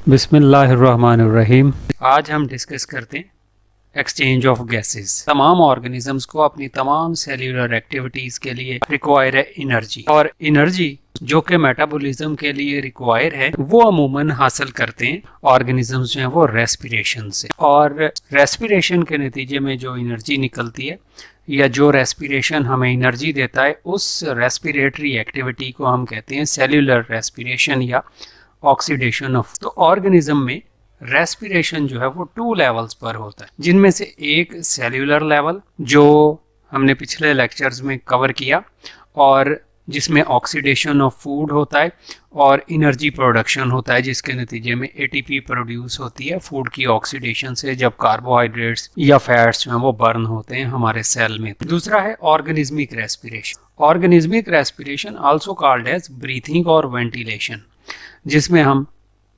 बिस्मिल्लाहिर्रहमानिर्रहीम। आज हम डिस्कस करते हैं एक्सचेंज ऑफ गैसेस। तमाम ऑर्गेनिजम्स को अपनी तमाम सेल्यूलर एक्टिविटीज के लिए रिक्वायर है एनर्जी, और एनर्जी जो कि मेटाबॉलिज्म के लिए रिक्वायर है वो अमूमन हासिल करते हैं ऑर्गेनिजम्स जो हैं वो रेस्पिरेशन से। और रेस्पिरेशन के नतीजे में जो एनर्जी निकलती है या जो रेस्पिरेशन हमें एनर्जी देता है, उस रेस्पिरेटरी एक्टिविटी को हम कहते हैं सेल्यूलर रेस्पिरेशन या ऑक्सीडेशन ऑफ। तो ऑर्गेनिज्म में रेस्पिरेशन जो है वो 2 लेवल्स पर होता है, जिनमें से एक सेल्यूलर लेवल जो हमने पिछले लेक्चर्स में कवर किया, और जिसमें ऑक्सीडेशन ऑफ फूड होता है और एनर्जी प्रोडक्शन होता है, जिसके नतीजे में एटीपी प्रोड्यूस होती है फूड की ऑक्सीडेशन से, जब कार्बोहाइड्रेट्स या फैट्स जो हैं वो बर्न होते हैं हमारे सेल में। दूसरा है organismic respiration. Organismic respiration also called as breathing और वेंटिलेशन, जिसमें हम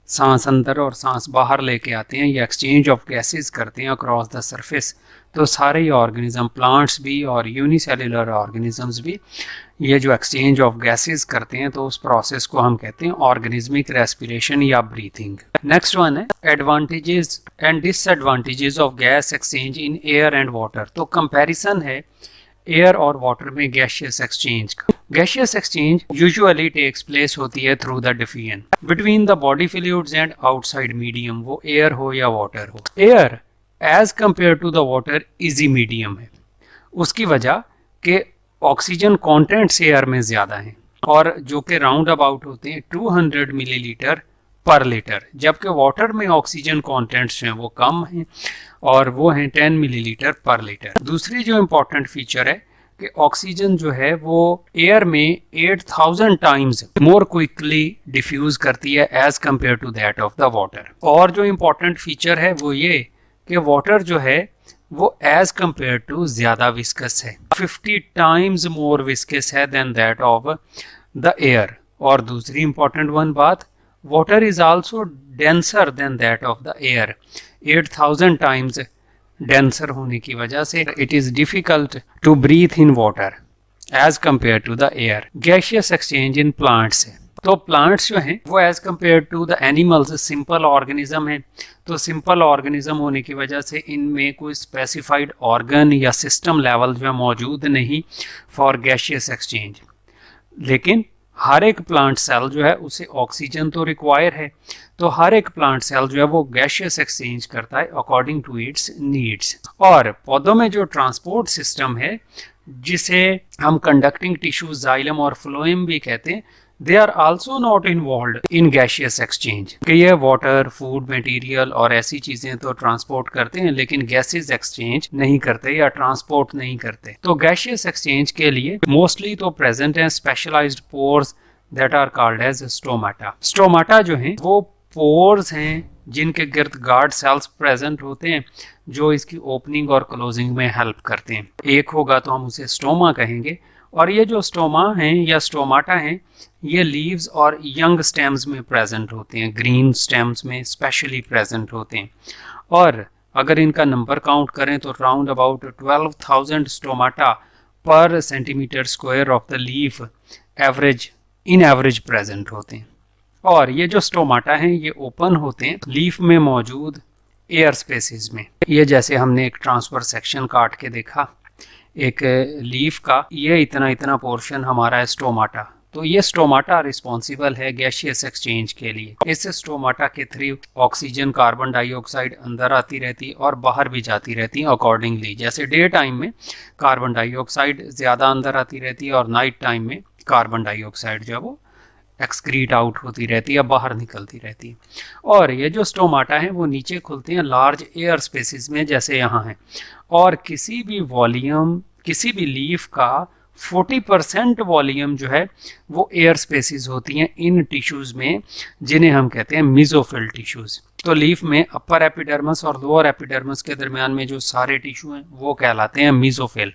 सांस अंदर और सांस बाहर लेके आते हैं या एक्सचेंज ऑफ गैसेस करते हैं अक्रॉस द सरफेस। तो सारे ही ऑर्गेनिज्म, प्लांट्स भी और यूनिसेल्युलर ऑर्गेनिजम्स भी, ये जो एक्सचेंज ऑफ गैसेस करते हैं तो उस प्रोसेस को हम कहते हैं ऑर्गेनिज्मिक रेस्पिरेशन या ब्रीथिंग। नेक्स्ट वन है advantages and disadvantages of gas exchange in air and water. तो कंपैरिजन है एयर और वाटर में गैसियस एक्सचेंज का। Gaseous exchange usually takes place होती है through the diffusion between the body fluids and outside medium, वो air हो या वाटर हो। Air as compare to the water easy medium है, उसकी वजह के ऑक्सीजन कॉन्टेंट्स एयर में ज्यादा हैं और जो कि राउंड अबाउट होते हैं 200 मिलीलीटर पर लीटर, जबकि वाटर में ऑक्सीजन कॉन्टेंट्स हैं वो कम हैं और वो हैं 10 मिलीलीटर पर लीटर। दूसरी जो इम्पोर्टेंट फीचर है कि ऑक्सीजन जो है वो एयर में 8000 टाइम्स मोर क्विकली डिफ्यूज करती है as compare to that of the water. और जो इम्पोर्टेंट फीचर है वो ये कि वाटर जो है वो एज कंपेयर टू ज्यादा विस्कस है, 50 टाइम्स मोर विस्कस है than that of the air. और दूसरी इम्पोर्टेंट वन बात, water is also denser than that of the air, 8000 times denser होने की वजह से it is difficult to breathe in water as compared to the air. Gaseous exchange in plants है, तो plants जो हैं वो as compare to the animals simple organism है। तो सिंपल ऑर्गेनिज्म होने की वजह से इनमें कोई स्पेसिफाइड ऑर्गन या सिस्टम लेवल जो है मौजूद नहीं फॉर गैसियस एक्सचेंज, लेकिन हर एक प्लांट सेल जो है उसे ऑक्सीजन तो रिक्वायर है, तो हर एक प्लांट सेल जो है वो गैसियस एक्सचेंज करता है अकॉर्डिंग टू इट्स नीड्स। और पौधों में जो ट्रांसपोर्ट सिस्टम है, जिसे हम कंडक्टिंग टिश्यू जाइलम और फ्लोएम भी कहते हैं, they are also not involved in gaseous exchange. कि ये वाटर, फूड मटेरियल और ऐसी चीजें तो ट्रांसपोर्ट करते हैं लेकिन गैसेस एक्सचेंज नहीं करते या ट्रांसपोर्ट नहीं करते। तो गैसियस एक्सचेंज के लिए मोस्टली तो प्रेजेंट हैं specialised pores that are called as stomata. Stomata जो हैं वो पोर्स हैं जिनके गिर्द गार्ड सेल्स प्रेजेंट होते हैं जो इसकी ओपनिंग और क्लोजिंग में हेल्प करते हैं। एक होगा तो हम उसे स्टोमा कहेंगे, और ये जो स्टोमा हैं या स्टोमाटा हैं ये लीव्स और यंग स्टेम्स में प्रेजेंट होते हैं, ग्रीन स्टेम्स में स्पेशली प्रेजेंट होते हैं। और अगर इनका नंबर काउंट करें तो राउंड अबाउट 12,000 स्टोमाटा पर centimetre square of the leaf in average present होते हैं। और ये जो स्टोमाटा हैं ये ओपन होते हैं लीफ में मौजूद एयर स्पेसिस में। ये जैसे हमने एक ट्रांसफर सेक्शन काट के देखा एक लीफ का, ये इतना पोर्शन हमारा है स्टोमाटा। तो ये स्टोमाटा रिस्पॉन्सिबल है गैसियस एक्सचेंज के लिए। इस स्टोमाटा के थ्रू ऑक्सीजन, कार्बन डाइऑक्साइड अंदर आती रहती और बाहर भी जाती रहती है अकॉर्डिंगली। जैसे डे टाइम में कार्बन डाइऑक्साइड ज़्यादा अंदर आती रहती है और नाइट टाइम में कार्बन डाइऑक्साइड जो है वो एक्सक्रीट आउट होती रहती है, बाहर निकलती रहती है। और ये जो स्टोमाटा हैं वो नीचे खुलते हैं लार्ज एयर स्पेसिस में, जैसे यहाँ है। और किसी भी लीफ का 40% वॉल्यूम जो है वो एयर स्पेसिस होती हैं इन टिश्यूज में, जिन्हें हम कहते हैं मिजोफिल टिश्यूज। तो लीफ में अपर एपिडर्मिस और लोअर एपिडर्मिस के दरमियान में जो सारे टिश्यू हैं वो कहलाते हैं मिजोफिल,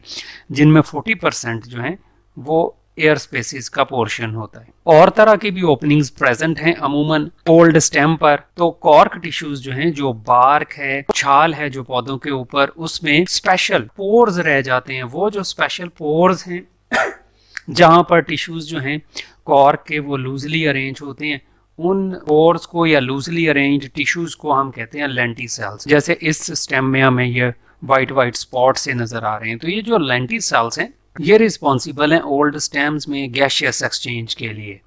जिनमें 40% जो हैं वो एयर स्पेसिस का पोर्शन होता है। और तरह की भी ओपनिंग्स प्रेजेंट हैं अमूमन ओल्ड स्टेम पर। तो कॉर्क टिश्यूज जो हैं, जो बार्क है, छाल है जो पौधों के ऊपर, उसमें स्पेशल पोर्स रह जाते हैं। वो जो स्पेशल पोर्स हैं जहां पर टिश्यूज जो हैं कॉर्क के वो लूजली अरेंज होते हैं, उन पोर्स को या लूजली अरेंज्ड टिश्यूज को हम कहते हैं लेंटिसेल्स। जैसे इस स्टेम में हमें ये वाइट वाइट स्पॉट से नजर आ रहे हैं, तो ये जो लेंटिसेल्स हैं ये रिस्पॉन्सिबल हैं ओल्ड स्टेम्स में गैशियस एक्सचेंज के लिए।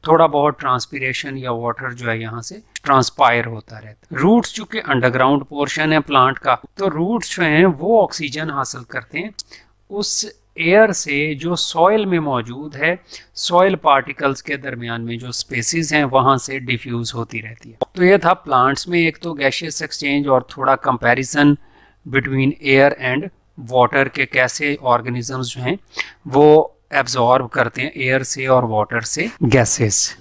थोड़ा बहुत ट्रांसपीरेशन या वाटर जो है यहाँ से ट्रांसपायर होता रहता है। रूट्स चूंकि अंडरग्राउंड पोर्शन है प्लांट का, तो रूट्स जो हैं वो ऑक्सीजन हासिल करते हैं उस एयर से जो सॉइल में मौजूद है। सॉइल पार्टिकल्स के दरमियान में जो स्पेसिस हैं वहाँ से डिफ्यूज होती रहती है। तो ये था प्लांट्स में एक तो गैशियस एक्सचेंज और थोड़ा comparison between air and water के कैसे ऑर्गेनिजम्स जो हैं वो एब्जॉर्ब करते हैं एयर से और वाटर से गैसेस।